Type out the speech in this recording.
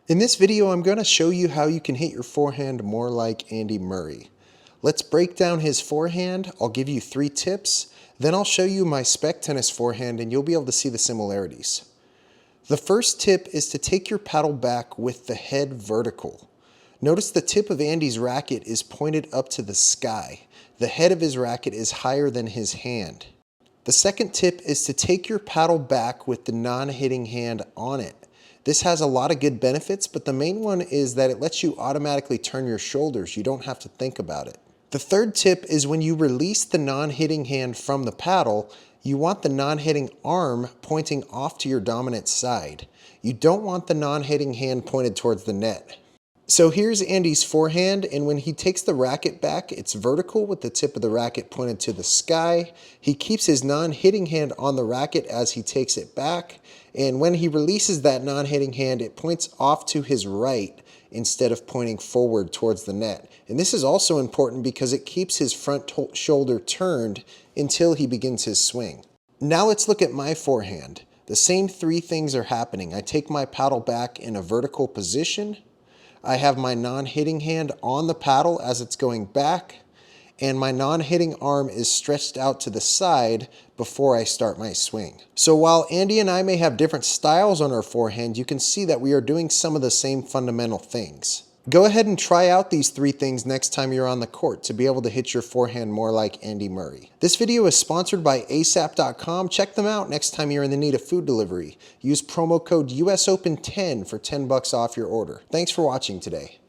In this video, I'm going to show you how you can hit your forehand more like Andy Murray. Let's break down his forehand. I'll give you 3 tips. Then I'll show you my Spec tennis forehand and you'll be able to see the similarities. The first tip is to take your paddle back with the head vertical. Notice the tip of Andy's racket is pointed up to the sky. The head of his racket is higher than his hand. The second tip is to take your paddle back with the non-hitting hand on it. This has a lot of good benefits, but the main one is that it lets you automatically turn your shoulders. You don't have to think about it. The third tip is when you release the non-hitting hand from the paddle, you want the non-hitting arm pointing off to your dominant side. You don't want the non-hitting hand pointed towards the net. So here's Andy's forehand, and when he takes the racket back, it's vertical with the tip of the racket pointed to the sky. He keeps his non-hitting hand on the racket as he takes it back, and when he releases that non-hitting hand, it points off to his right instead of pointing forward towards the net. And this is also important because it keeps his front shoulder turned until he begins his swing. Now let's look at my forehand. The same 3 things are happening. I take my paddle back in a vertical position. I have my non-hitting hand on the paddle as it's going back, and my non-hitting arm is stretched out to the side before I start my swing. So while Andy and I may have different styles on our forehand, you can see that we are doing some of the same fundamental things. Go ahead and try out these 3 things next time you're on the court to be able to hit your forehand more like Andy Murray. This video is sponsored by asap.com. Check them out next time you're in the need of food delivery. Use promo code USOpen10 for $10 off your order. Thanks for watching today.